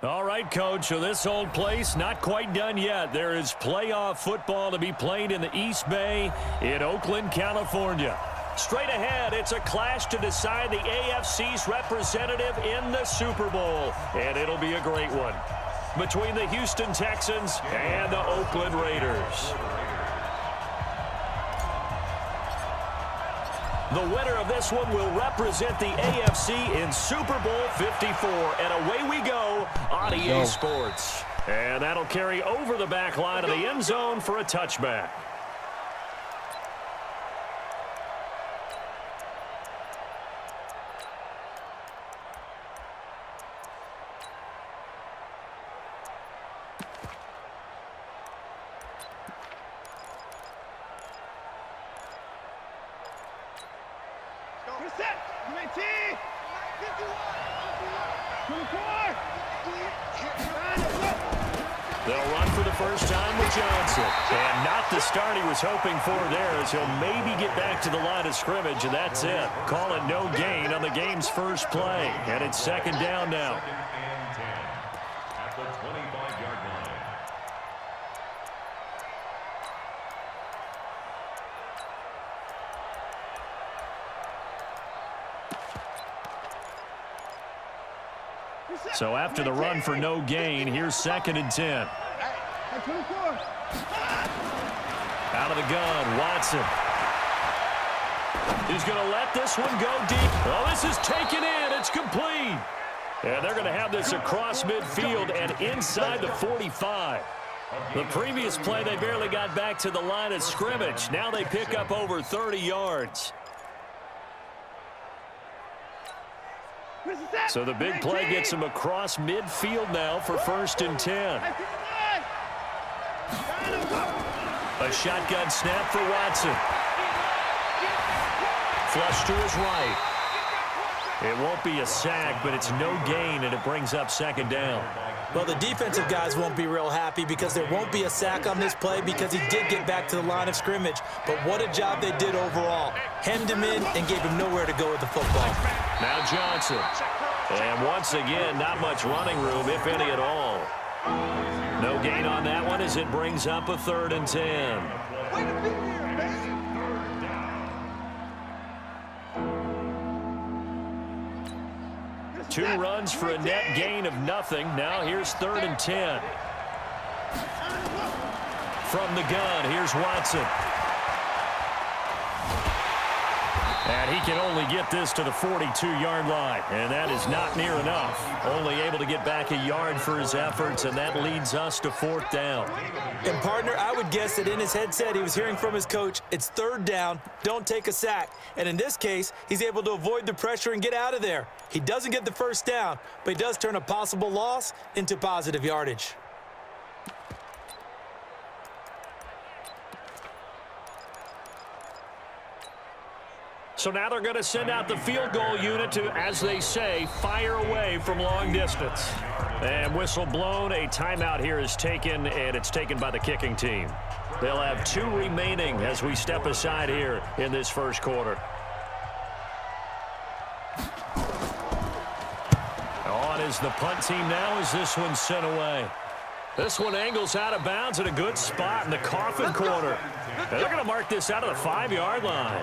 All right, Coach, so this old place not quite done yet. There is playoff football to be played in the East Bay in Oakland, California. Straight ahead, it's a clash to decide the AFC's representative in the Super Bowl, and it'll be a great one between the Houston Texans and the Oakland Raiders. The winner of this one will represent the AFC in Super Bowl 54. And away we go on EA Sports. And that'll carry over the back line of the end zone for a touchback. They'll run for the first time with Johnson. And not the start he was hoping for there, as he'll maybe get back to the line of scrimmage, and that's it. Call it no gain on the game's first play. And it's second down now. At the 25-yard line. So after the run for no gain, here's 2nd and 10. Out of the gun, Watson. He's going to let this one go deep. Oh, this is taken in. It's complete. And they're going to have this across midfield and inside the 45. The previous play, they barely got back to the line of scrimmage. Now they pick up over 30 yards. So the big play gets him across midfield now for 1st and 10. A shotgun snap for Watson. Flush to his right. It won't be a sack, but it's no gain, and it brings up 2nd down. Well, the defensive guys won't be real happy because there won't be a sack on this play because he did get back to the line of scrimmage. But what a job they did overall. Hemmed him in and gave him nowhere to go with the football. Now Johnson. And once again, not much running room, if any at all. No gain on that one as it brings up a 3rd and 10. Two runs for a net gain of nothing. Now here's 3rd and 10. From the gun, here's Watson. And he can only get this to the 42-yard line. And that is not near enough. Only able to get back a yard for his efforts, and that leads us to 4th down. And, partner, I would guess that in his headset he was hearing from his coach, it's 3rd down, don't take a sack. And in this case, he's able to avoid the pressure and get out of there. He doesn't get the 1st down, but he does turn a possible loss into positive yardage. So now they're going to send out the field goal unit to, as they say, fire away from long distance. And whistle blown, a timeout here is taken, and it's taken by the kicking team. They'll have 2 remaining as we step aside here in this first quarter. On is the punt team now as this one's sent away. This one angles out of bounds at a good spot in the coffin corner. And they're going to mark this out of the 5-yard line.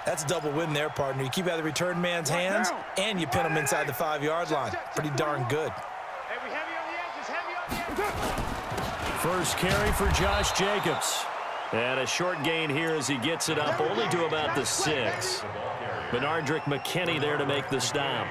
That's a double win there, partner. You keep out of the return man's hands, and you pin him inside the 5-yard line. Pretty darn good. First carry for Josh Jacobs. And a short gain here as he gets it up only to about the 6. Benardrick McKinney there to make the stop.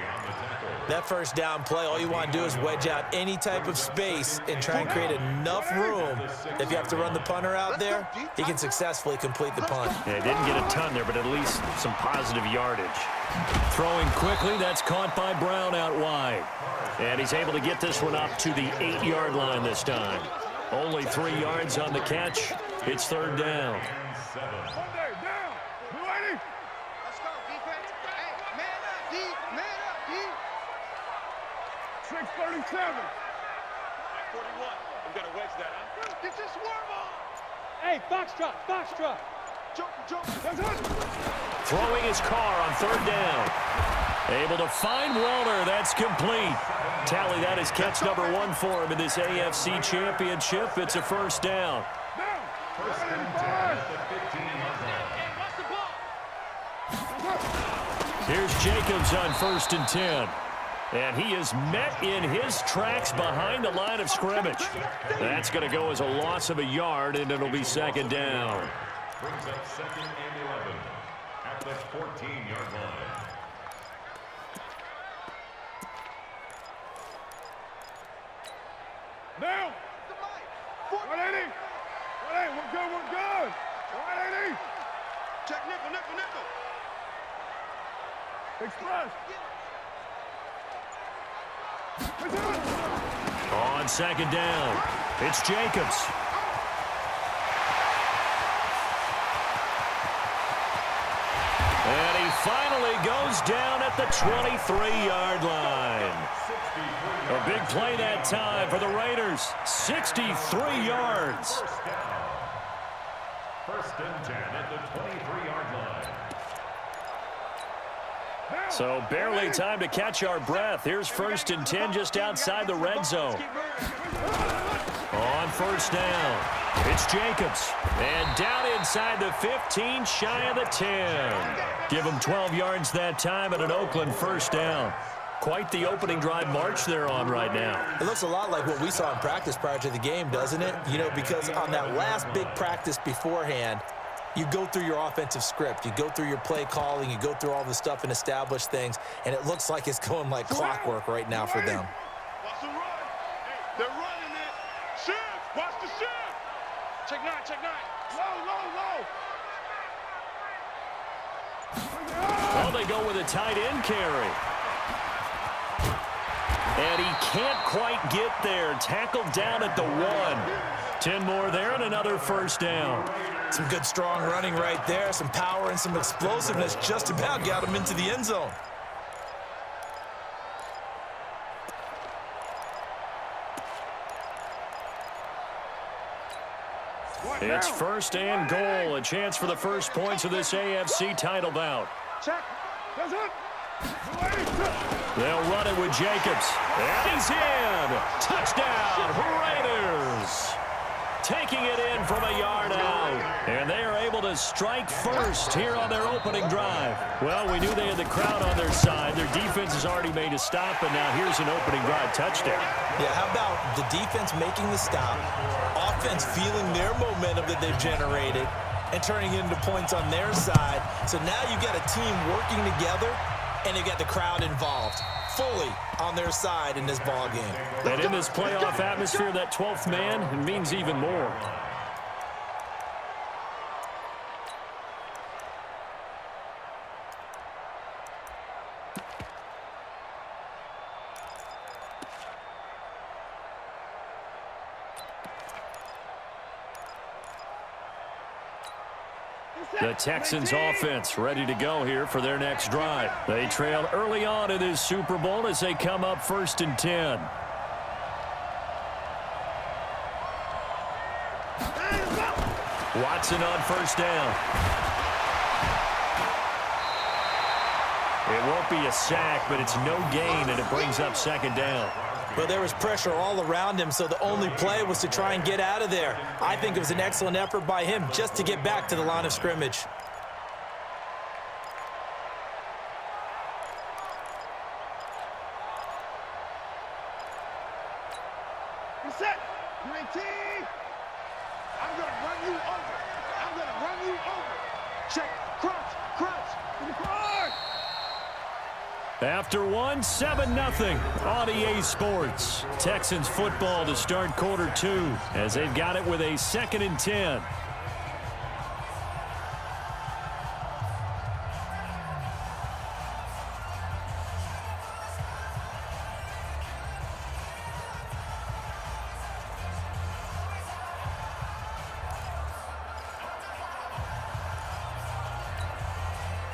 That first down play, all you want to do is wedge out any type of space and try and create enough room. If you have to run the punter out there, he can successfully complete the punt. Yeah, didn't get a ton there, but at least some positive yardage. Throwing quickly, that's caught by Brown out wide. And he's able to get this one up to the 8-yard line this time. Only 3 yards on the catch. It's 3rd down. 6:37. 41. I'm going to wedge that, huh? Get your swarm on. Hey, foxtrot, foxtrot. Jump. Throwing his car on 3rd down. Able to find Walter. That's complete. Tally, that is catch number 1 for him in this AFC Championship. It's a first down. First and 10 at the 15-yard line. Here's Jacobs on first and 10. And he is met in his tracks behind the line of scrimmage. That's going to go as a loss of a yard, and it'll be second down. Brings up second and 11 at the 14-yard line. Now, 180. 180, we're good, we're good. 180. Check nickel. Express. On second down, it's Jacobs. And he finally goes down at the 23-yard line. A big play that time for the Raiders. 63 yards. First and 10 at the 23-yard line. So barely time to catch our breath. Here's first and 10 just outside the red zone. On first down, it's Jacobs. And down inside the 15, shy of the 10. Give him 12 yards that time and an Oakland first down. Quite the opening drive march they're on right now. It looks a lot like what we saw in practice prior to the game, doesn't it? You know, because on that last big practice beforehand, you go through your offensive script, you go through your play calling, you go through all the stuff and establish things, and it looks like it's going like clockwork right now for them. Watch the run. Hey, they're running it. Shift. Watch the shift. Check 9. Low. Well, they go with a tight end carry. And he can't quite get there. Tackled down at the 1. 10 more there and another first down. Some good strong running right there, some power and some explosiveness just about got him into the end zone. It's first and goal, a chance for the first points of this AFC title bout. Check. That's it. They'll run it with Jacobs. And he's in. Touchdown, Raiders. Taking it in from a yard out. And they are able to strike first here on their opening drive. Well, we knew they had the crowd on their side. Their defense has already made a stop, and now here's an opening drive touchdown. Yeah, how about the defense making the stop, offense feeling their momentum that they've generated, and turning it into points on their side. So now you've got a team working together, and they've got the crowd involved fully on their side in this ball game. And in this playoff atmosphere, that 12th man, it means even more. The Texans offense ready to go here for their next drive. They trail early on in this Super Bowl as they come up first and 10. Watson on first down. It won't be a sack, but it's no gain, and it brings up second down. Well, there was pressure all around him, so the only play was to try and get out of there. I think it was an excellent effort by him just to get back to the line of scrimmage. You set. You ain't team. I'm going to run you over. I'm going to run you over. Check. Crouch. To the guard. After one, 7-0 on EA Sports. Texans football to start quarter 2 as they've got it with a 2nd and 10.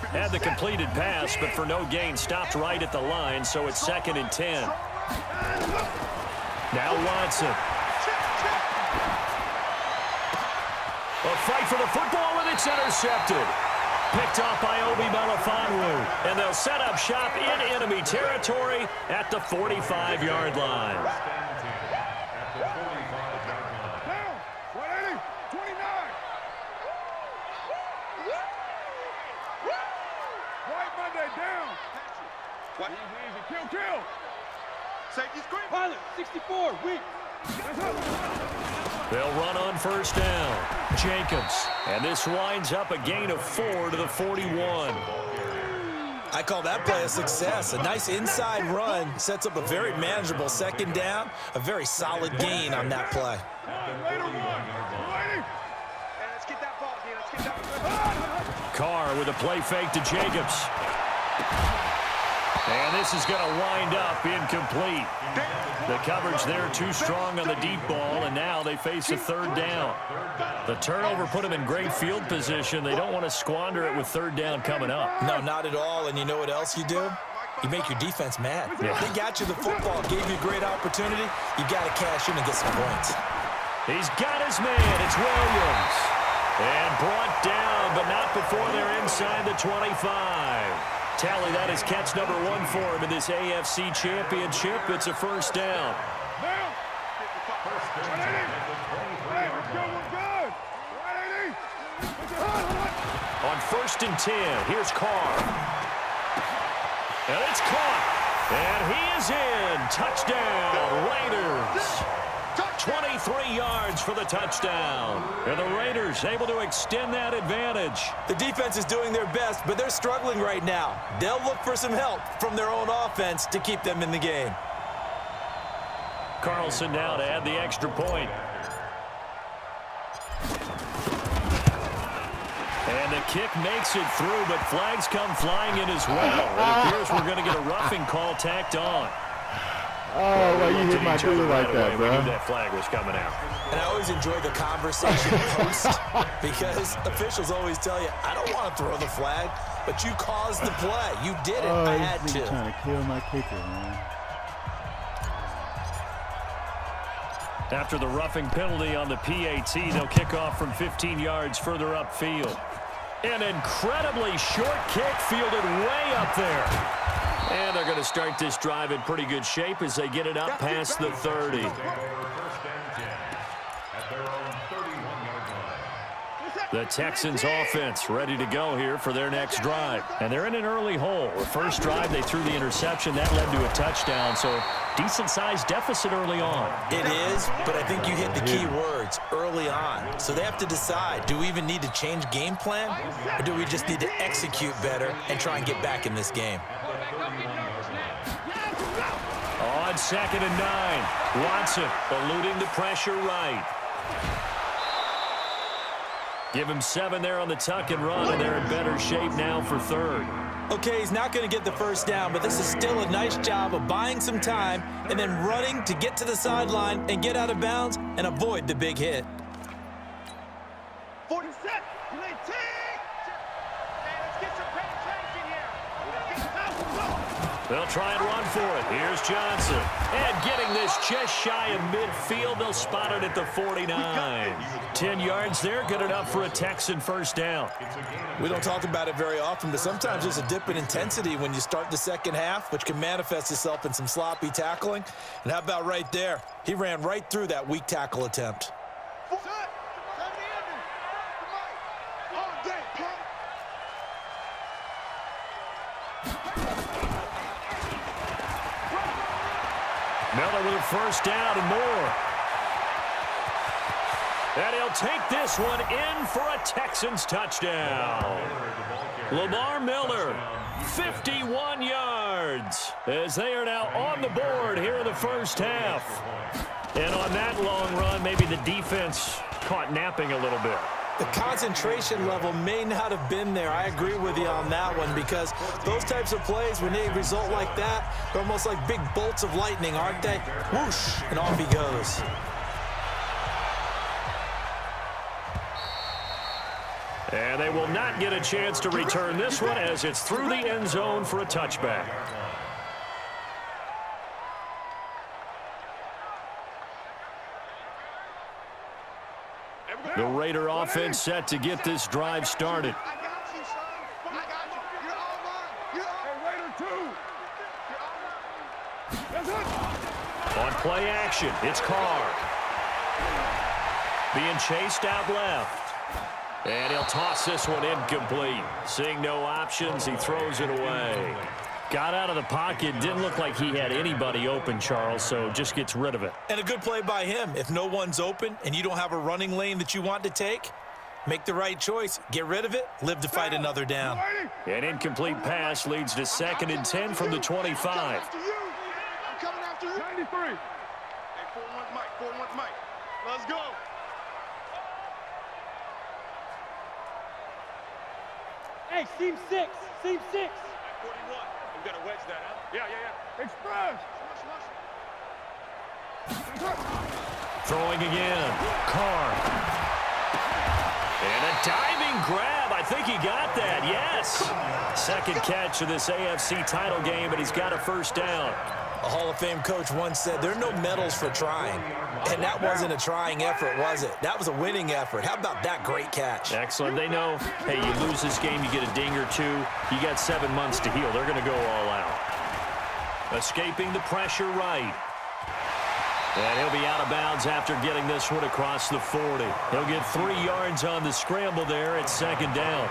Had the completed pass, but for no gain, stopped right at the line, so it's 2nd and 10. Now Watson. A fight for the football, and it's intercepted. Picked off by Obi Melifonwu. And they'll set up shop in enemy territory at the 45-yard line. Down. 180. 29. White Monday down. What? Easy. Kill. Safety screen. Pilot. 64. Weak. They'll run on first down. Jacobs. And this winds up a gain of 4 to the 41. I call that play a success. A nice inside run sets up a very manageable second down. A very solid gain on that play. Carr with a play fake to Jacobs. And this is going to wind up incomplete. The coverage there too strong on the deep ball, and now they face a third down. The turnover put them in great field position. They don't want to squander it with third down coming up. No, not at all. And you know what else you do? You make your defense mad. Yeah. They got you the football, gave you a great opportunity. You got to cash in and get some points. He's got his man. It's Williams. And brought down, but not before they're inside the 25. Tally, that is catch number 1 for him in this AFC Championship. It's a first down. On 1st and 10, here's Carr. And it's caught. And he is in. Touchdown, Raiders. 23 yards for the touchdown. And the Raiders able to extend that advantage. The defense is doing their best, but they're struggling right now. They'll look for some help from their own offense to keep them in the game. Carlson now to add the extra point. And the kick makes it through, but flags come flying in as well. It appears we're going to get a roughing call tacked on. Oh, why you hit my dude like that, bro? We knew that flag was coming out. And I always enjoy the conversation post because officials always tell you, I don't want to throw the flag, but you caused the play. You did it. I had to. Trying to kill my kicker, man. After the roughing penalty on the PAT, they'll kick off from 15 yards further upfield. An incredibly short kick fielded way up there. And they're going to start this drive in pretty good shape as they get it up past the 30. The Texans offense ready to go here for their next drive. And they're in an early hole. The first drive, they threw the interception. That led to a touchdown, so decent-sized deficit early on. It is, but I think you hit the key words, early on. So they have to decide, do we even need to change game plan, or do we just need to execute better and try and get back in this game? On 2nd and 9, Watson eluding the pressure right. Give him 7 there on the tuck and run, and they're in better shape now for third. Okay, he's not going to get the first down, but this is still a nice job of buying some time and then running to get to the sideline and get out of bounds and avoid the big hit. 40 set. Let's get some penetration here. They'll try and run for it. Here's Johnson. And getting this just shy of midfield. They'll spot it at the 49. 10 yards there. Good enough for a Texan first down. We don't talk about it very often, but sometimes there's a dip in intensity when you start the second half, which can manifest itself in some sloppy tackling. And how about right there? He ran right through that weak tackle attempt. Miller with a first down and more. And he'll take this one in for a Texans touchdown. Lamar Miller, 51 yards, as they are now on the board here in the first half. And on that long run, maybe the defense caught napping a little bit. The concentration level may not have been there. I agree with you on that one because those types of plays, when they result like that, they're almost like big bolts of lightning, aren't they? Whoosh, and off he goes. And they will not get a chance to return this one as it's through the end zone for a touchback. The Raider offense set to get this drive started. On play action, it's Carr. Being chased out left. And he'll toss this one incomplete. Seeing no options, he throws it away. Got out of the pocket. Didn't look like he had anybody open, Charles, so just gets rid of it. And a good play by him. If no one's open and you don't have a running lane that you want to take, make the right choice. Get rid of it. Live to fight another down. An incomplete pass leads to 2nd and 10 from the 25. I'm coming after you. 93. Hey, 4-1 Mike. 4-1 Mike. Let's go. Hey, seam 6. Seam 6. 41. We got to wedge that, huh? Yeah. Express. Throwing again. Carr. And a diving grab. I think he got that. Yes. 2nd catch of this AFC title game, and he's got a 1st down. A Hall of Fame coach once said, there are no medals for trying. And that wasn't a trying effort, was it? That was a winning effort. How about that great catch? Excellent. They know, hey, you lose this game, you get a ding or 2. You got 7 months to heal. They're going to go all out. Escaping the pressure right. And he'll be out of bounds after getting this one across the 40. He'll get 3 yards on the scramble there at 2nd down.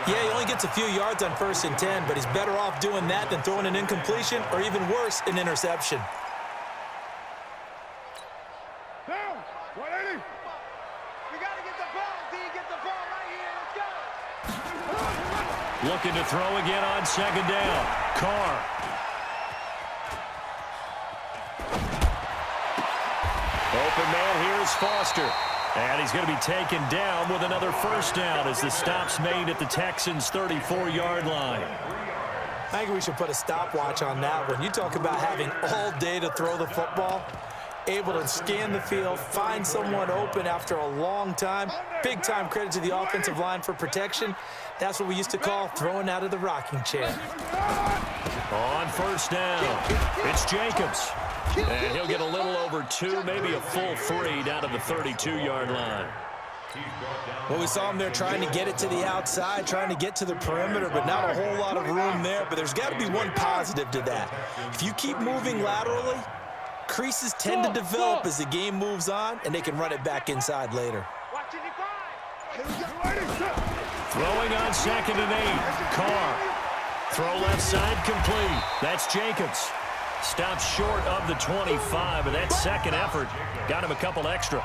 Yeah, he only gets a few yards on 1st and 10, but he's better off doing that than throwing an incompletion or even worse, an interception. Down. 180. We got to get the ball, D. Get the ball right here. Let's go. Looking to throw again on 2nd down. Carr. Open man, here's Foster. And he's going to be taken down with another 1st down as the stop's made at the Texans' 34-yard line. I think we should put a stopwatch on that one. You talk about having all day to throw the football, able to scan the field, find someone open after a long time. Big-time credit to the offensive line for protection. That's what we used to call throwing out of the rocking chair. On 1st down, it's Jacobs. And he'll get a little over 2, maybe a full 3 down to the 32-yard line. Well, we saw him there trying to get it to the outside, trying to get to the perimeter, but not a whole lot of room there. But there's got to be one positive to that. If you keep moving laterally, creases tend to develop as the game moves on, and they can run it back inside later. Throwing on 2nd and 8. Carr. Throw left side complete. That's Jacobs. Stops short of the 25, but that 2nd effort got him a couple extra.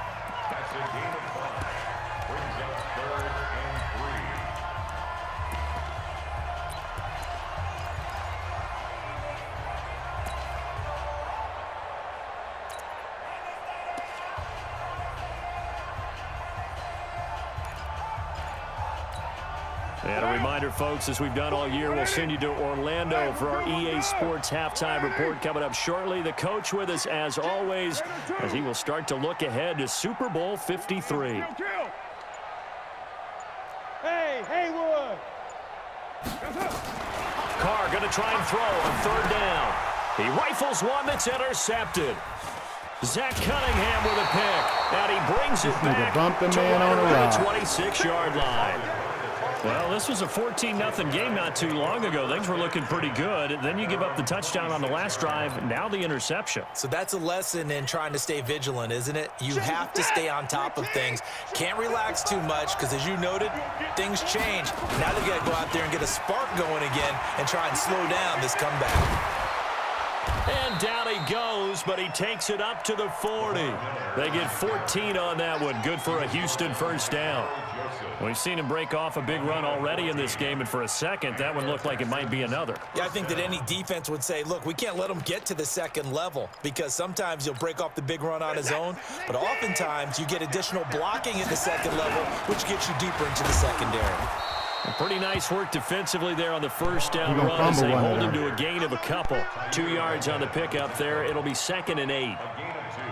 And a reminder, folks, as we've done all year, we'll send you to Orlando for our EA Sports halftime report coming up shortly. The coach with us, as always, as he will start to look ahead to Super Bowl 53. Hey, Haywood. Carr going to try and throw on 3rd down. He rifles one that's intercepted. Zach Cunningham with a pick, and he brings it back to right around the 26-yard line. Well, this was a 14-0 game not too long ago. Things were looking pretty good. Then you give up the touchdown on the last drive. Now the interception. So that's a lesson in trying to stay vigilant, isn't it? You have to stay on top of things. Can't relax too much because, as you noted, things change. Now they've got to go out there and get a spark going again and try and slow down this comeback. And down he goes, but he takes it up to the 40. They get 14 on that one. Good for a Houston 1st down. We've seen him break off a big run already in this game, and for a second, that one looked like it might be another. Yeah, I think that any defense would say, look, we can't let him get to the 2nd level because sometimes he'll break off the big run on his own, but oftentimes you get additional blocking at the 2nd level, which gets you deeper into the secondary. Pretty nice work defensively there on the 1st down run as they hold him to a gain of a couple. 2 yards on the pickup there. It'll be 2nd and 8.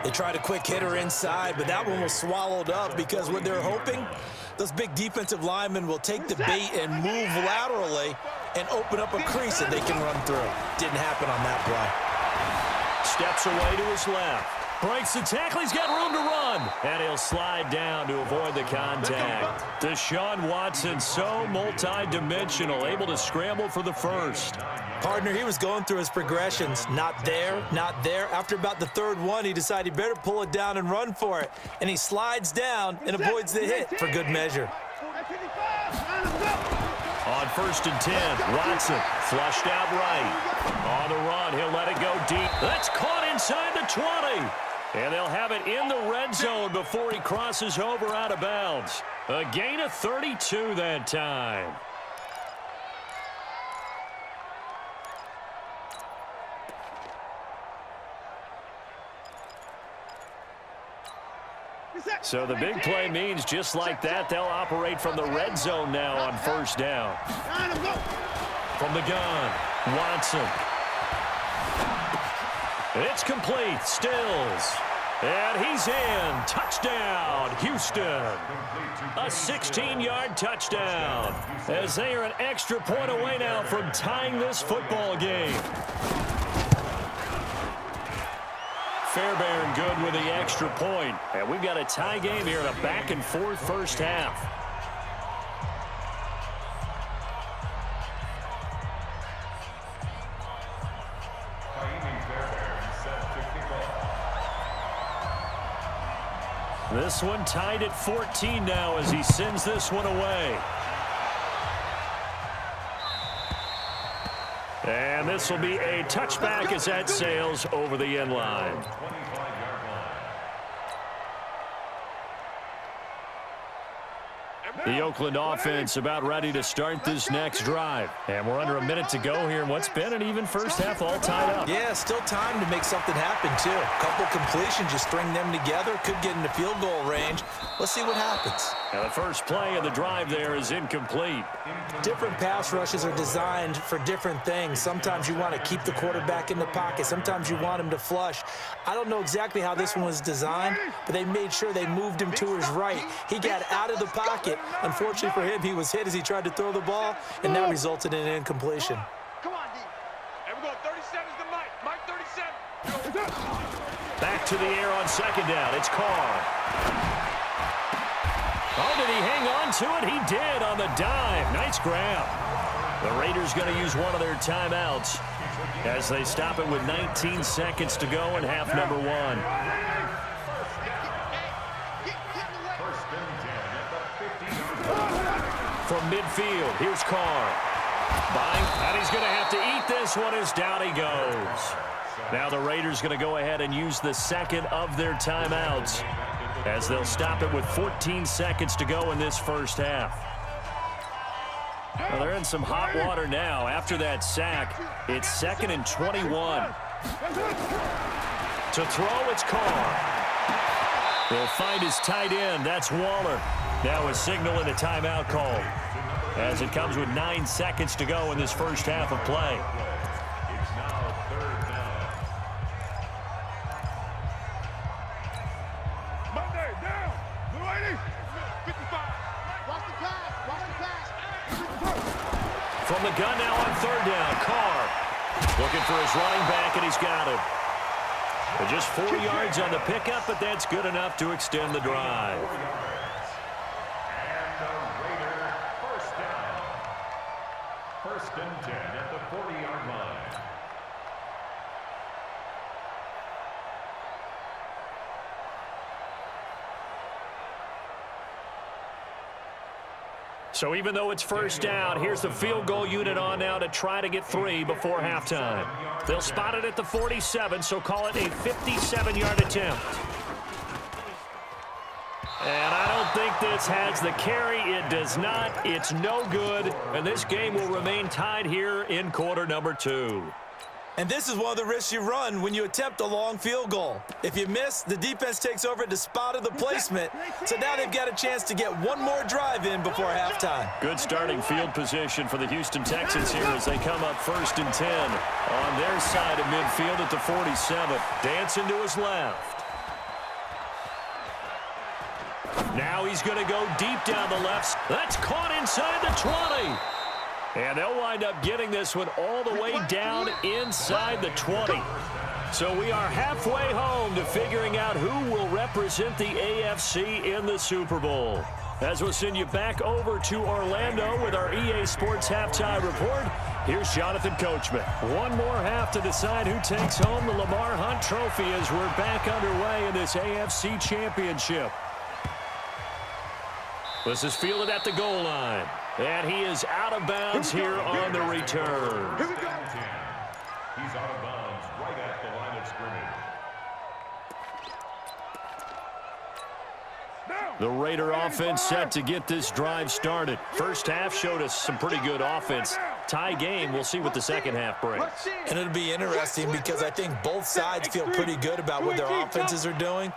They tried a quick hitter inside, but that one was swallowed up because what they're hoping, those big defensive linemen will take the bait and move laterally and open up a crease that they can run through. Didn't happen on that play. Steps away to his left. Breaks the tackle. He's got room to run. And he'll slide down to avoid the contact. Deshaun Watson, so multi-dimensional, able to scramble for the 1st. Partner, he was going through his progressions. Not there, not there. After about the third one, he decided he better pull it down and run for it. And he slides down and avoids the hit for good measure. On 1st and 10, Watson flushed out right. On the run, he'll let it go deep. That's caught inside the 20. And they'll have it in the red zone before he crosses over out of bounds. A gain of 32 that time. So the big play means just like that, they'll operate from the red zone now on 1st down. From the gun, Watson. It's complete, Stills. And he's in. Touchdown, Houston. A 16-yard touchdown as they are an extra point away now from tying this football game. Fairbairn good with the extra point. And we've got a tie game here in a back-and-forth first half. This one tied at 14 now as he sends this one away. And this will be a touchback as that sails over the end line. The Oakland offense about ready to start this next drive. And we're under a minute to go here in what's been an even first half, all tied up. Yeah, still time to make something happen, too. A couple completions, you string them together, could get into field goal range. Let's see what happens. Now the first play of the drive there is incomplete. Different pass rushes are designed for different things. Sometimes you want to keep the quarterback in the pocket. Sometimes you want him to flush. I don't know exactly how this one was designed, but they made sure they moved him to his right. He got out of the pocket. Unfortunately for him, he was hit as he tried to throw the ball, and that resulted in an incompletion. Come on, D. Here we go. 37's the Mike. Mike 37. Back to the air on 2nd down. It's Carr. Oh, did he hang on to it? He did on the dive. Nice grab. The Raiders going to use one of their timeouts as they stop it with 19 seconds to go in half number 1. From midfield, here's Carr. And he's going to have to eat this one as down he goes. Now the Raiders going to go ahead and use the second of their timeouts as they'll stop it with 14 seconds to go in this first half. Well, they're in some hot water now. After that sack, it's 2nd and 21. To throw, it's Carr. He'll find his tight end. That's Waller. Now a signal and a timeout call as it comes with 9 seconds to go in this first half of play. It's now 3rd down. Monday, down. Blue 80. 55. Watch the pass. Watch the pass. From the gun now on 3rd down, Carr looking for his running back, and he's got him. But just 4 yards on the pickup, but that's good enough to extend the drive. First and 10 at the 40-yard line. So even though it's first down, here's the field goal unit on now to try to get 3 before halftime. They'll spot it at the 47, so call it a 57-yard attempt. And I don't think this has the carry. It does not. It's no good. And this game will remain tied here in quarter number 2. And this is one of the risks you run when you attempt a long field goal. If you miss, the defense takes over at the spot of the placement. So now they've got a chance to get one more drive in before halftime. Good starting field position for the Houston Texans here as they come up 1st and 10 on their side of midfield at the 47. Dancing to his left. Now he's going to go deep down the left. That's caught inside the 20. And they'll wind up getting this one all the way down inside the 20. So we are halfway home to figuring out who will represent the AFC in the Super Bowl. As we'll send you back over to Orlando with our EA Sports Halftime Report, here's Jonathan Coachman. One more half to decide who takes home the Lamar Hunt Trophy as we're back underway in this AFC Championship. This is fielded at the goal line. And he is out of bounds here on the return. Here we go. He's out of bounds right at the line of scrimmage. The Raider offense set to get this drive started. First half showed us some pretty good offense. Tie game, we'll see what the second half brings. And it'll be interesting because I think both sides feel pretty good about what their offenses are doing.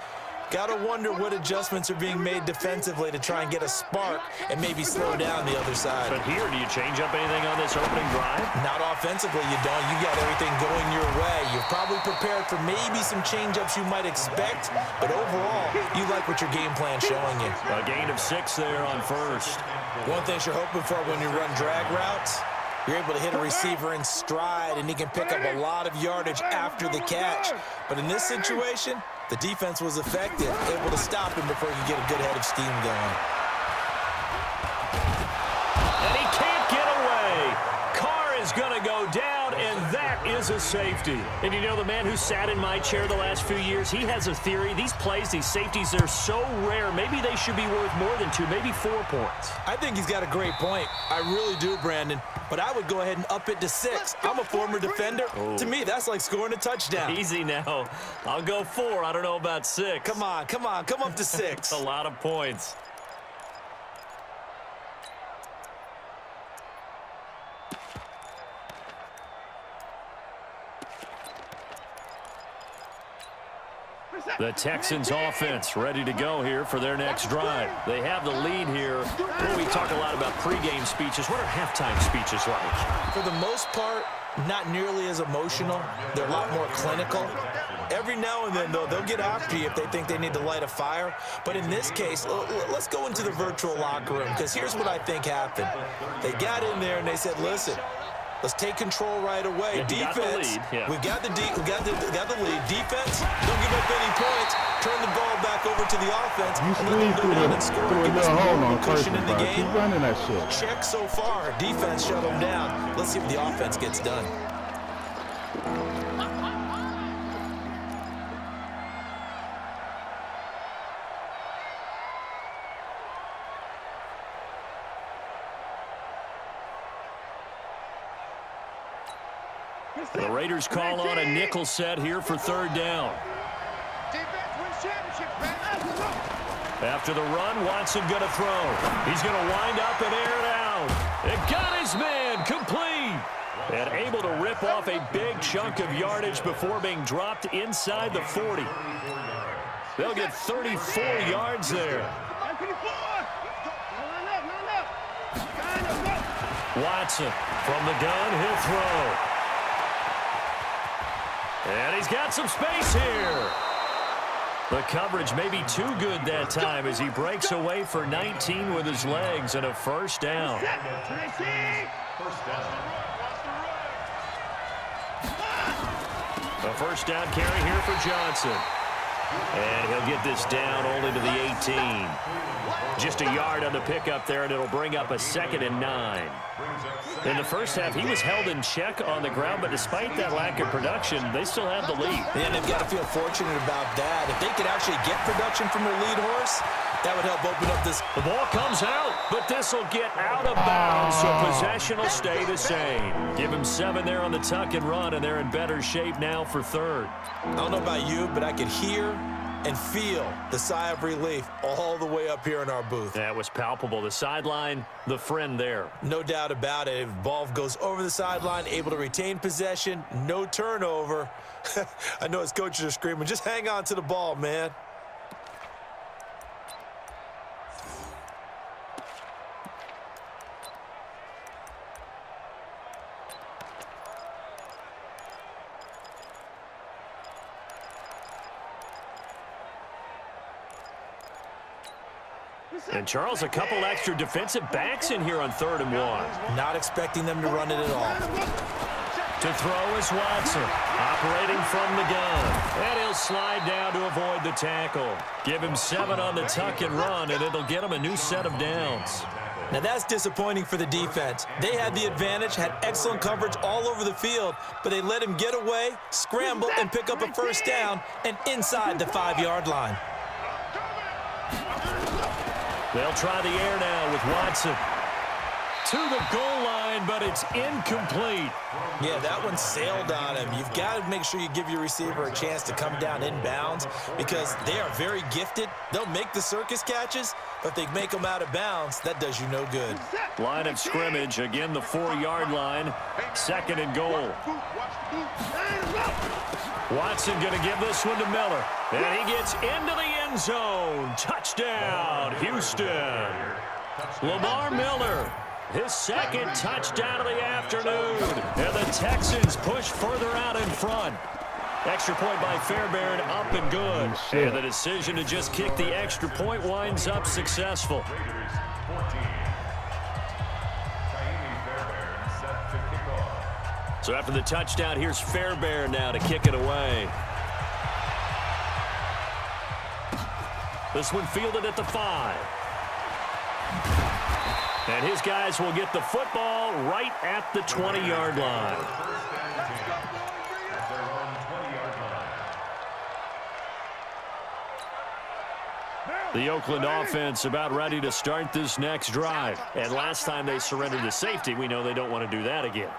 Gotta wonder what adjustments are being made defensively to try and get a spark and maybe slow down the other side. But here, do you change up anything on this opening drive? Not offensively, you don't. You got everything going your way. You're probably prepared for maybe some change-ups you might expect, but overall, you like what your game plan's showing you. A gain of 6 there on first. One thing you're hoping for when you run drag routes, you're able to hit a receiver in stride, and he can pick up a lot of yardage after the catch. But in this situation, the defense was effective, able to stop him before he could get a good head of steam going. And he can't get away. Carr is going to go down, and that is a safety. And you know, the man who sat in my chair the last few years, he has a theory. These plays, these safeties, they're so rare. Maybe they should be worth more than 2, maybe 4 points. I think he's got a great point. I really do, Brandon. But I would go ahead and up it to 6. I'm a former defender. Oh. To me, that's like scoring a touchdown. Easy now. I'll go 4. I don't know about 6. Come on, come on. Come up to 6. A lot of points. The Texans offense ready to go here for their next drive. They have the lead here. Well, we talk a lot about pregame speeches. What are halftime speeches like? For the most part, not nearly as emotional. They're a lot more clinical. Every now and then, though, they'll get after you if they think they need to light a fire. But in this case, let's go into the virtual locker room, because here's what I think happened. They got in there and they said, listen, let's take control right away. Yeah, Defense, yeah. we got the lead. Defense, don't give up any points. Turn the ball back over to the offense. You And let them squeeze go through down the and score. through a Give us little hole more on first cushion in the and game. keep running that shit. Check so far. Defense shut them down. Let's see if the offense gets done. The Raiders call on a nickel set here for 3rd down. Defense wins championships, man. Let's go. After the run, Watson going to throw. He's going to wind up and air it out. It got his man complete. And able to rip off a big chunk of yardage before being dropped inside the 40. They'll get 34 yards there. Watson from the gun, he'll throw. And he's got some space here. The coverage may be too good that time as he breaks away for 19 with his legs and a 1st down. First down. A 1st down carry here for Johnson. And he'll get this down only to the 18. Just a yard on the pickup there, and it'll bring up a 2nd and 9. In the first half, he was held in check on the ground, but despite that lack of production, they still have the lead. And they've got to feel fortunate about that. If they could actually get production from their lead horse, that would help open up this. The ball comes out, but this will get out of bounds, so possession will stay the same. Give him 7 there on the tuck and run, and they're in better shape now for 3rd. I don't know about you, but I could hear and feel the sigh of relief all the way up here in our booth. That was palpable. The sideline, the friend there. No doubt about it. If the ball goes over the sideline, able to retain possession, no turnover. I know his coaches are screaming, just hang on to the ball, man. And, Charles, a couple extra defensive backs in here on 3rd and 1. Not expecting them to run it at all. To throw is Watson, operating from the gun. And he'll slide down to avoid the tackle. Give him 7 on the tuck and run, and it'll get him a new set of downs. Now that's disappointing for the defense. They had the advantage, had excellent coverage all over the field, but they let him get away, scramble, and pick up a first down, and inside the 5-yard line. They'll try the air now with Watson. To the goal line, but it's incomplete. Yeah, that one sailed on him. You've got to make sure you give your receiver a chance to come down inbounds because they are very gifted. They'll make the circus catches, but if they make them out of bounds, that does you no good. Line of scrimmage, again the 4-yard line. 2nd and goal. Watson going to give this one to Miller. And he gets into the end zone. Touchdown, Houston. Lamar Miller. His 2nd touchdown of the afternoon. And the Texans push further out in front. Extra point by Fairbairn, up and good. And the decision to just kick the extra point winds up successful. So after the touchdown, here's Fairbairn now to kick it away. This one fielded at the 5. And his guys will get the football right at the 20-yard line. The Oakland offense about ready to start this next drive. And last time they surrendered to safety, we know they don't want to do that again.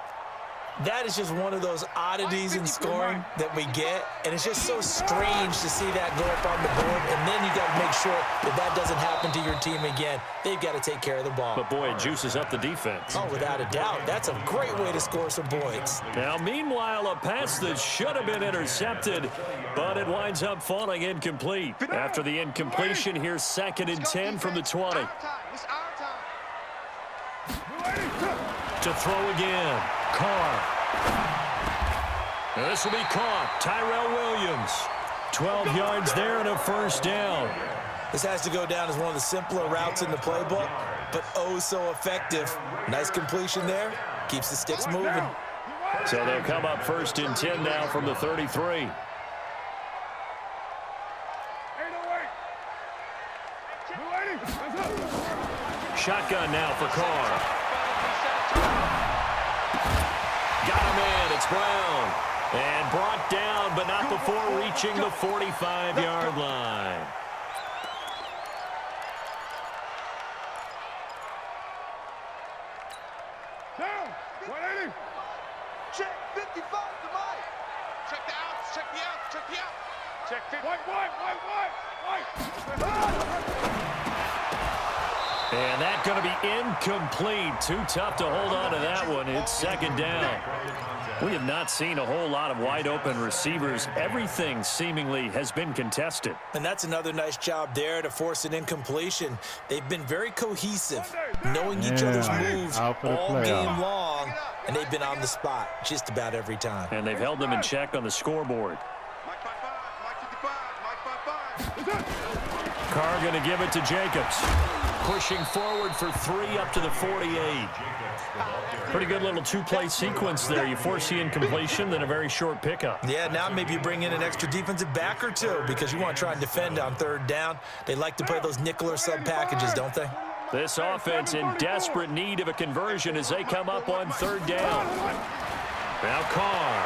That is just one of those oddities in scoring that we get, and it's just so strange to see that go up on the board, and then you got to make sure that that doesn't happen to your team again. They've got to take care of the ball. But, boy, it juices up the defense. Oh, without a doubt. That's a great way to score some points. Now, meanwhile, a pass that should have been intercepted, but it winds up falling incomplete. After the incompletion, here's 2nd and 10 from the 20. To throw again. Carr. And this will be caught. Tyrell Williams. 12 yards there and a first down. This has to go down as one of the simpler routes in the playbook, but oh so effective. Nice completion there. Keeps the sticks moving. So they'll come up 1st and 10 now from the 33. Shotgun now for Carr. Got him in. It's Brown. And brought down, but not before reaching the 45-yard line. Down. 180. Check 55 to Mike. Check the outs. Check the outs. Check the outs. Check 50. White. And that's going to be incomplete. Too tough to hold on to that one. It's 2nd down. We have not seen a whole lot of wide-open receivers. Everything seemingly has been contested. And that's another nice job there to force an incompletion. They've been very cohesive, knowing each other's moves all game long, and they've been on the spot just about every time. And they've held them in check on the scoreboard. Mike 55. Mike 55. Mike 55. Carr going to give it to Jacobs. Pushing forward for 3 up to the 48. Pretty good little 2-play sequence there. You force the incompletion, then a very short pickup. Yeah, now maybe you bring in an extra defensive back or two because you want to try and defend on 3rd down. They like to play those nickel or sub packages, don't they? This offense in desperate need of a conversion as they come up on 3rd down. Now Carr.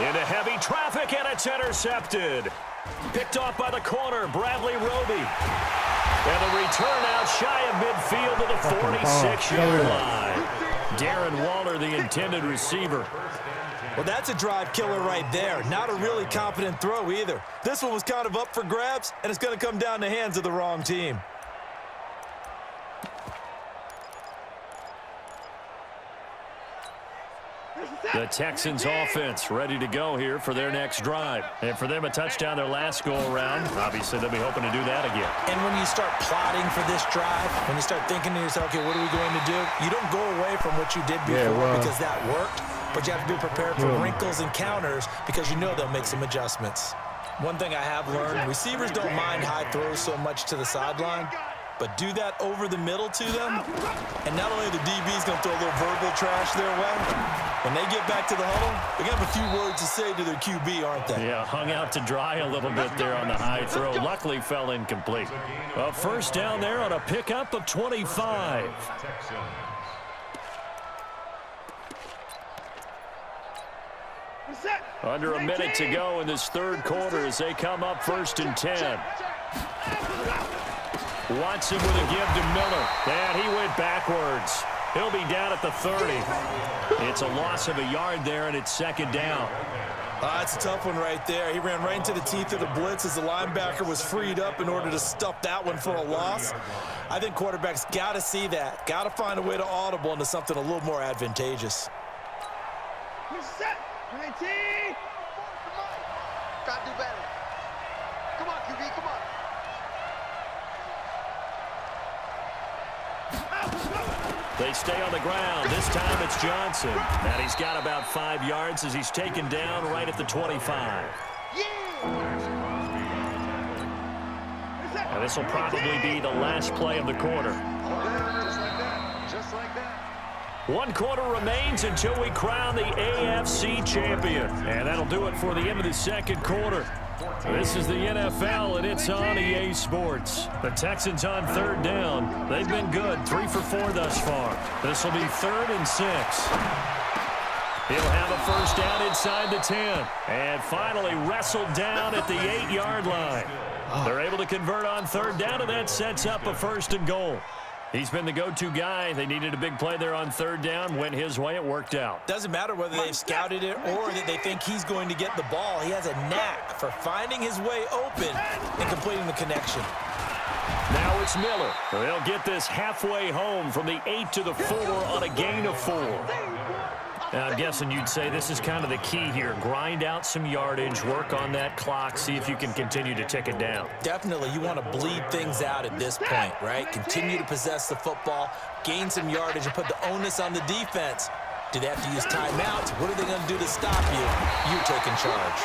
Into heavy traffic, and it's intercepted. Picked off by the corner, Bradley Roby. And the return out shy of midfield to the 46-yard line. Darren Waller, the intended receiver. Well, that's a drive killer right there. Not a really confident throw either. This one was kind of up for grabs, and it's going to come down the hands of the wrong team. The Texans offense ready to go here for their next drive. And for them, a touchdown their last go-around. Obviously, they'll be hoping to do that again. And when you start plotting for this drive, when you start thinking to yourself, okay, what are we going to do? You don't go away from what you did before because that worked, but you have to be prepared for wrinkles and counters because you know they'll make some adjustments. One thing I have learned, receivers don't mind high throws so much to the sideline. but do that over the middle to them, and not only the DB's going to throw a little verbal trash their way, when they get back to the huddle, they're going to have a few words to say to their QB, aren't they? Yeah, hung out to dry a little bit there on the high throw. Luckily fell incomplete. A first down there on a pickup of 25. Under a minute to go in this third quarter as they come up 1st and 10. Watson with a give to Miller. And he went backwards. He'll be down at the 30. It's a loss of a yard there, and it's 2nd down. That's a tough one right there. He ran right into the teeth of the blitz as the linebacker was freed up in order to stuff that one for a loss. I think quarterbacks got to see that. Got to find a way to audible into something a little more advantageous. Set. 19. Gotta do better. Come on, QB, come on. They stay on the ground. This time it's Johnson. And he's got about 5 yards as he's taken down right at the 25. And this will probably be the last play of the quarter. Just like that. Just like that. 1 quarter remains until we crown the AFC champion. And that'll do it for the end of the 2nd quarter. This is the NFL, and it's on EA Sports. The Texans on 3rd down. They've been good, 3 for 4 thus far. This will be 3rd and 6. He'll have a first down inside the 10. And finally wrestled down at the 8-yard line. They're able to convert on 3rd down, and that sets up a 1st and goal. He's been the go-to guy. They needed a big play there on 3rd down. Went his way. It worked out. Doesn't matter whether they've scouted it or that they think he's going to get the ball. He has a knack for finding his way open and completing the connection. Now it's Miller. They'll get this halfway home from the 8 to the 4 on a gain of 4. Now, I'm guessing you'd say this is kind of the key here. Grind out some yardage, work on that clock, see if you can continue to tick it down. Definitely, you want to bleed things out at this point, right? Continue to possess the football, gain some yardage, and put the onus on the defense. Do they have to use timeouts? What are they going to do to stop you? You're taking charge.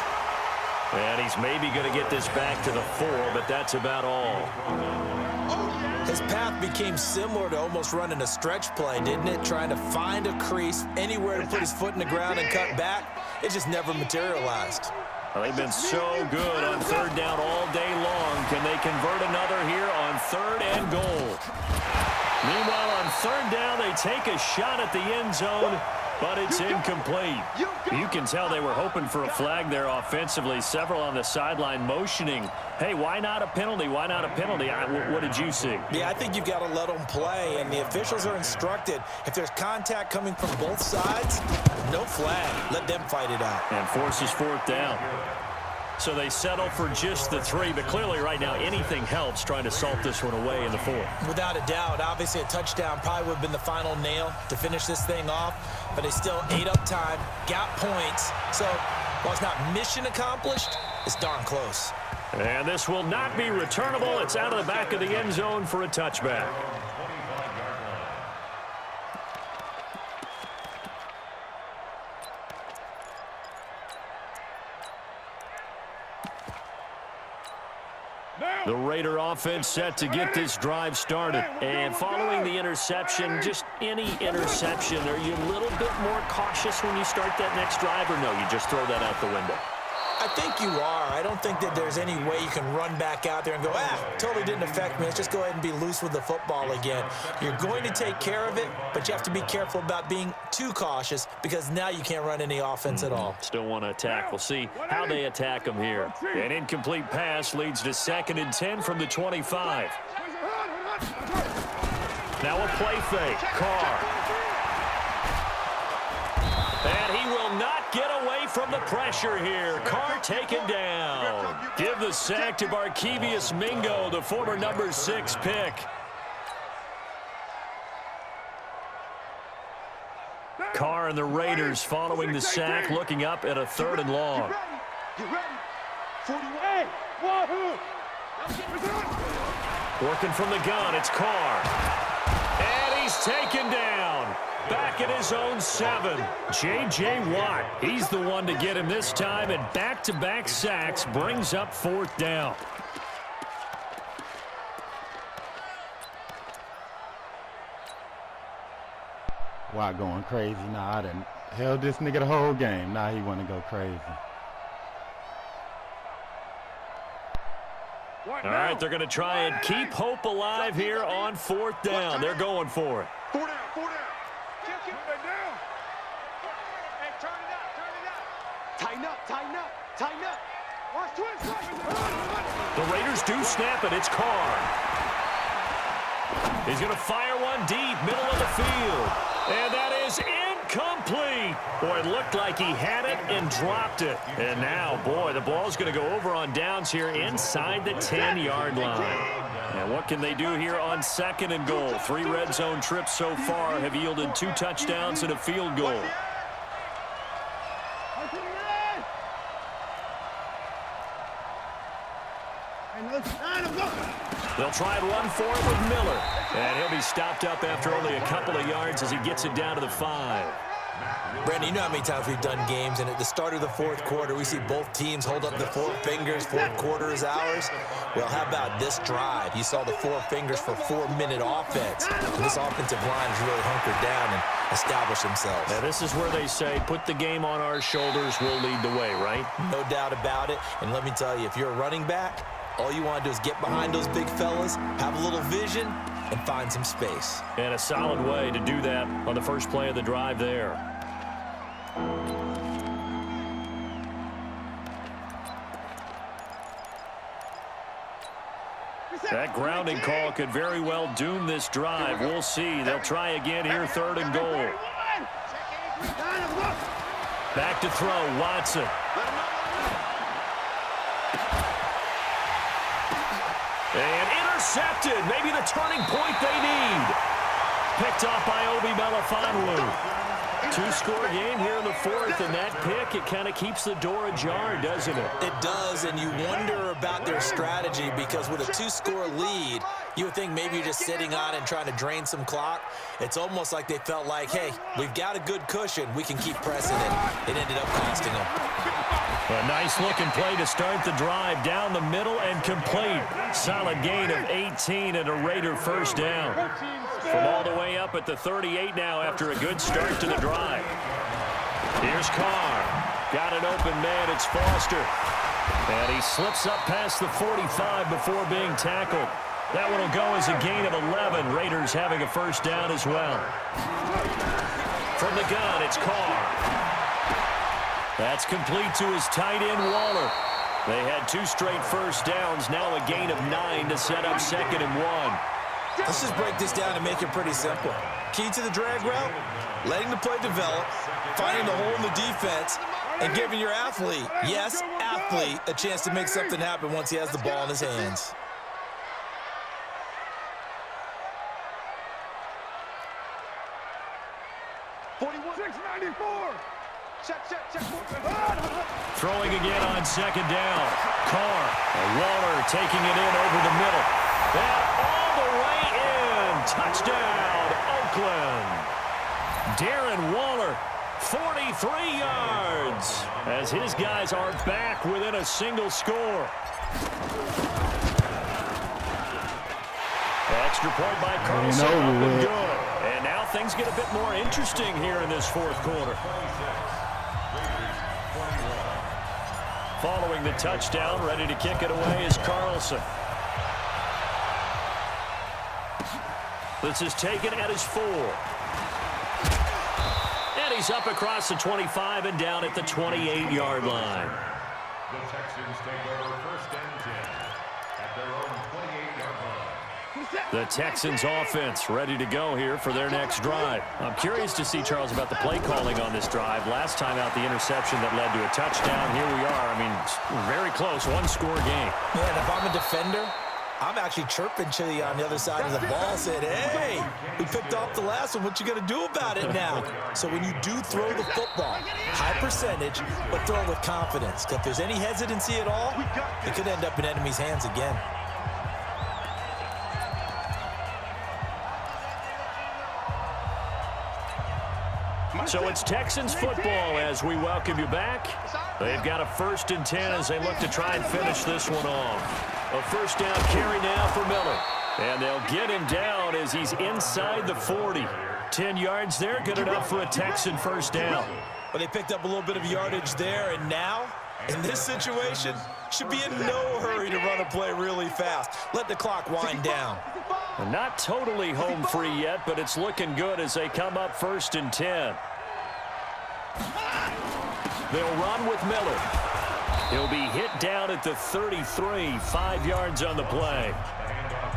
And he's maybe going to get this back to the 4, but that's about all. His path became similar to almost running a stretch play, didn't it? Trying to find a crease, anywhere to put his foot in the ground and cut back. It just never materialized. Well, they've been so good on 3rd down all day long. Can they convert another here on 3rd and goal? Meanwhile, on 3rd down, they take a shot at the end zone, but it's incomplete. You can tell they were hoping for a flag there offensively. Several on the sideline motioning, hey, why not a penalty? Why not a penalty? What did you see? Yeah, I think you've got to let them play, and the officials are instructed. If there's contact coming from both sides, no flag. Let them fight it out. And forces 4th down. So they settle for just the 3, but clearly right now anything helps trying to salt this one away in the 4th. Without a doubt, obviously a touchdown probably would have been the final nail to finish this thing off, but they still ate up time, got points. So while it's not mission accomplished, it's darn close. And this will not be returnable. It's out of the back of the end zone for a touchback. The Raider offense set to get this drive started. And following the interception, just any interception, are you a little bit more cautious when you start that next drive, or no, you just throw that out the window? I think you are. I don't think that there's any way you can run back out there and go, totally didn't affect me. Let's just go ahead and be loose with the football again. You're going to take care of it, but you have to be careful about being too cautious because now you can't run any offense at all. Still want to attack. We'll see how they attack them here. An incomplete pass leads to 2nd and 10 from the 25. Now a play fake. Carr. And he will not get away from the pressure here. Carr taken down. Give the sack to Barkevious Mingo, the former number 6 pick. Carr and the Raiders following the sack, looking up at a 3rd and long. Hey, wahoo! Working from the gun, it's Carr. And he's taken down. Back at his own 7. J.J. Watt, he's the one to get him this time, and back-to-back sacks brings up 4th down. Why going crazy? Nah, I didn't held this nigga the whole game. Now he want to go crazy. All right, they're going to try and keep hope alive here on 4th down. They're going for it. 4 down, 4 down. Kick it down. Hey, turn it up. Tighten up, tighten up, tighten up. Watch twist. The Raiders do snap it. It's Carr. He's going to fire one deep, middle of the field. And that is incomplete. Boy, it looked like he had it and dropped it. And now, boy, the ball's going to go over on downs here inside the 10-yard line. And what can they do here on 2nd and goal? 3 red zone trips so far have yielded 2 touchdowns and a field goal. They'll try and run for it with Miller. And he'll be stopped up after only a couple of yards as he gets it down to the 5. Brandon, you know how many times we've done games, and at the start of the 4th quarter, we see both teams hold up the 4 fingers, 4th quarter is ours. Well, how about this drive? You saw the 4 fingers for 4-minute offense. And this offensive line has really hunkered down and established themselves. Now, this is where they say, put the game on our shoulders, we'll lead the way, right? No doubt about it. And let me tell you, if you're a running back, all you want to do is get behind those big fellas, have a little vision, and find some space. And a solid way to do that on the first play of the drive there. That grounding call could very well doom this drive. We'll see. They'll try again here, 3rd and goal. Back to throw, Watson. And intercepted. Maybe the turning point they need. Picked off by Obi Melifonwu. 2-score game here in the 4th, and that pick, it kind of keeps the door ajar, doesn't it? It does, and you wonder about their strategy because with a 2-score lead, you would think maybe you're just sitting on it and trying to drain some clock. It's almost like they felt like, hey, we've got a good cushion. We can keep pressing it. It ended up costing them. A nice-looking play to start the drive down the middle and complete. Solid gain of 18 and a Raider first down. From all the way up at the 38 now after a good start to the drive. Here's Carr. Got an open man. It's Foster. And he slips up past the 45 before being tackled. That one will go as a gain of 11. Raiders having a first down as well. From the gun, it's Carr. That's complete to his tight end, Waller. They had 2 straight first downs. Now a gain of 9 to set up 2nd and 1. Let's just break this down and make it pretty simple. Key to the drag route, letting the play develop, finding the hole in the defense, and giving your athlete, yes, athlete, a chance to make something happen once he has the ball in his hands. Throwing again on 2nd down. Carr, Waller taking it in over the middle. And all the way in. Touchdown, Oakland. Darren Waller, 43 yards, as his guys are back within a single score. Extra point by Carlson. Up and good. And now things get a bit more interesting here in this 4th quarter. Following the touchdown, ready to kick it away is Carlson. This is taken at his 4. And he's up across the 25 and down at the 28-yard line. The Texans take over 1st and 10 at their own 28-yard line. The Texans offense ready to go here for their next drive. I'm curious to see, Charles, about the play calling on this drive. Last time out, the interception that led to a touchdown. Here we are. I mean, very close, 1-score game. Man, if I'm a defender, I'm actually chirping to you on the other side of the ball, saying, hey, we picked off the last one. What you going to do about it now? So when you do throw the football, high percentage, but throw it with confidence. Because if there's any hesitancy at all, it could end up in enemy's hands again. So it's Texans football as we welcome you back. They've got a 1st and 10 as they look to try and finish this one off. A first down carry now for Miller. And they'll get him down as he's inside the 40. 10 yards there, good enough for a Texan first down. But they picked up a little bit of yardage there, and now, in this situation, should be in no hurry to run a play really fast. Let the clock wind down. Not totally home free yet, but it's looking good as they come up 1st and 10. They'll run with Miller. He'll be hit down at the 33, 5 yards on the play.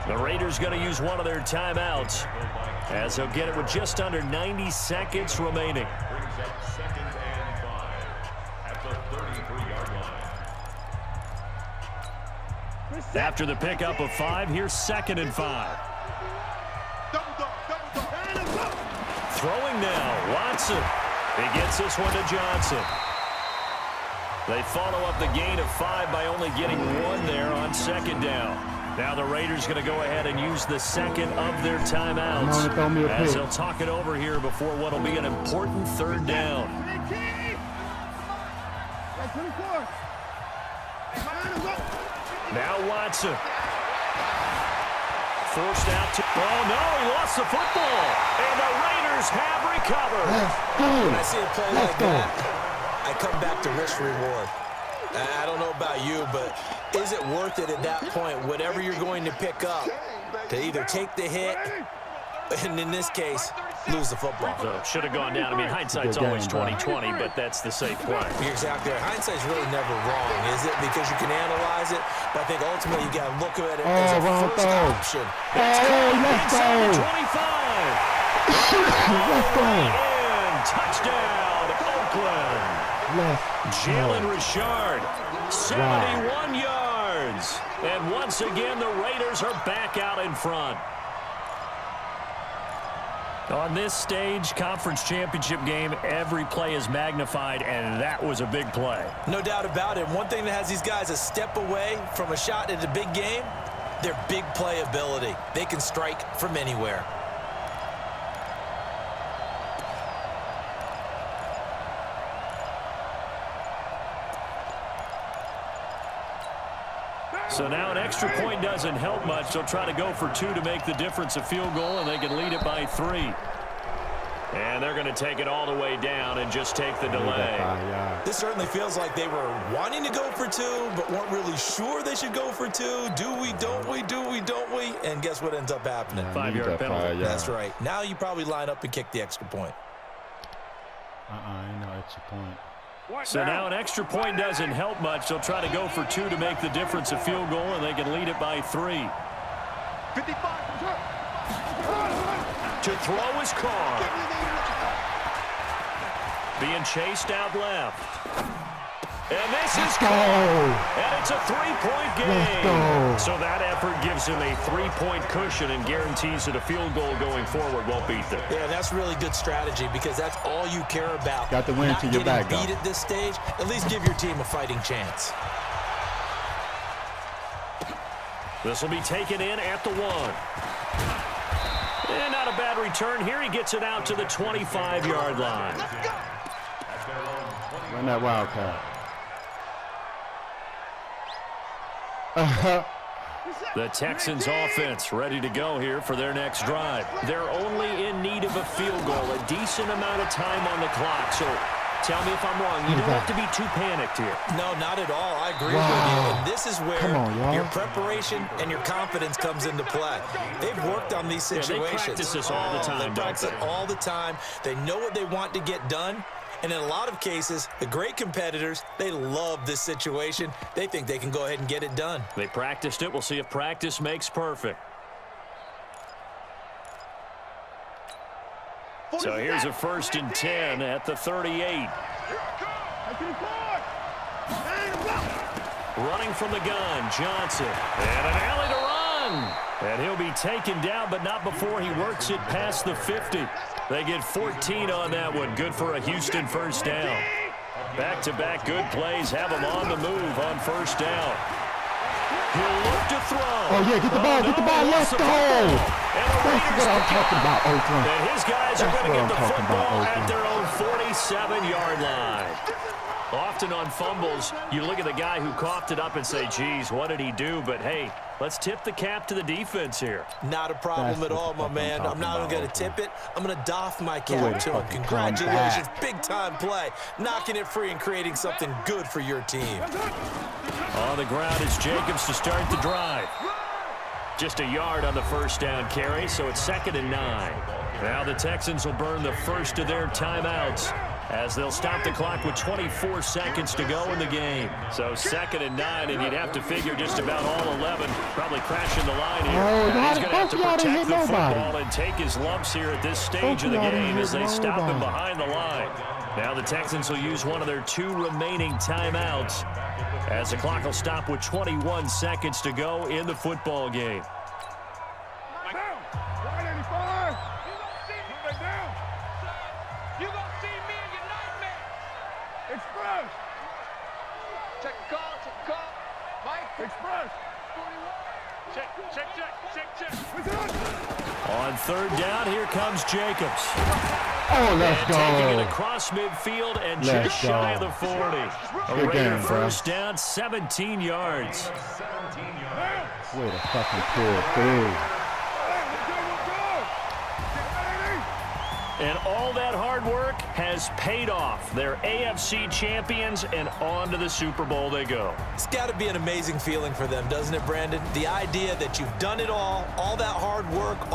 The Raiders going to use one of their timeouts as they'll get it with just under 90 seconds remaining. Brings up 2nd and 5 at the 33-yard line. After the pickup of 5, here's 2nd and 5. Throwing now, Watson. He gets this one to Johnson. They follow up the gain of 5 by only getting 1 there on 2nd down. Now the Raiders going to go ahead and use the second of their timeouts as they'll talk it over here before what will be an important 3rd down. Now Watson. Forced out to... Oh, no, he lost the football. And the Raiders have recovered. When I see a play like that, I come back to risk-reward. I don't know about you, but is it worth it at that point, whatever you're going to pick up, to either take the hit, and in this case, lose the football? So should have gone down. I mean, hindsight's always 20/20, but that's the safe play. You're exactly right. Hindsight's really never wrong, is it? Because you can analyze it, but I think ultimately you got to look at it as a first option. Inside the 25. Let's go. And touchdown, Oakland. Jalen Richard, 71 yards. And once again, the Raiders are back out in front. On this stage, conference championship game, every play is magnified, and that was a big play. No doubt about it. One thing that has these guys a step away from a shot at a big game, their big play ability. They can strike from anywhere. So now an extra point doesn't help much. They'll try to go for 2 to make the difference a field goal, and they can lead it by 3. And they're going to take it all the way down and just take the delay. This certainly feels like they were wanting to go for 2, but weren't really sure they should go for 2. Do we, don't we, do we, don't we? And guess what ends up happening? 5-yard penalty. That's right. Now you probably line up and kick the extra point. Ain't no extra point. So now an extra point doesn't help much. They'll try to go for 2 to make the difference a field goal, and they can lead it by 3. 55. To throw is Carr. Being chased out left. And this is Carr. And it's a 3-point game. So that effort gives him a 3-point cushion and guarantees that a field goal going forward won't beat them. Yeah, that's really good strategy because that's all you care about. Got the win to your back, beat at this stage. At least give your team a fighting chance. This will be taken in at the 1. And not a bad return here. He gets it out to the 25-yard line. Run that Wildcat. The Texans offense ready to go here for their next drive. They're only in need of a field goal, a decent amount of time on the clock. So tell me if I'm wrong. You don't have to be too panicked here. No, not at all. I agree with you. And this is where your preparation and your confidence comes into play. They've worked on these situations. Yeah, they practice this all the time, they practice it all the time. They know what they want to get done. And in a lot of cases, the great competitors, they love this situation. They think they can go ahead and get it done. They practiced it. We'll see if practice makes perfect. So here's a 1st and 10 at the 38. Running from the gun, Johnson. And an alley to run. And he'll be taken down, but not before he works it past the 50. They get 14 on that one. Good for a Houston first down. Back-to-back good plays have him on the move on first down. He'll look to throw. Oh, yeah, get the ball, let's go. That's what I'm talking about, Oakland. And his guys are going to get the football at their own 47-yard line. Often on fumbles, you look at the guy who coughed it up and say, geez, what did he do? But, hey, let's tip the cap to the defense here. Not a problem That's at all, my what man. I'm I'm not talking going to about. tip it. I'm going to doff my way cap to to him. fucking come Congratulations. back. Big-time play. Knocking it free and creating something good for your team. On the ground, it's Jacobs to start the drive. Just a yard on the first down carry, so it's 2nd and 9. Now the Texans will burn the first of their timeouts as they'll stop the clock with 24 seconds to go in the game. So 2nd and 9, and you'd have to figure just about all 11 probably crashing the line here. Oh, He's going to have to y'all didn't protect hit the nobody. football and take his lumps here at this stage of the y'all didn't game hit as they stop him nobody. behind the line. Now the Texans will use one of their 2 remaining timeouts as the clock will stop with 21 seconds to go in the football game. Down. 185. Move it down. You gonna see me in your nightmare. Express. Check the call, Mike. Express. Check. What's it? On 3rd down, here comes Jacobs. Oh, let's Taking it go. across midfield and Let's just shy go. of the 40. A Good Raider game, bro. first down, 17 yards. 17 yards. Way to fucking pull through. And all that hard work has paid off. They're AFC champions, and on to the Super Bowl they go. It's got to be an amazing feeling for them, doesn't it, Brandon? The idea that you've done it all that hard work,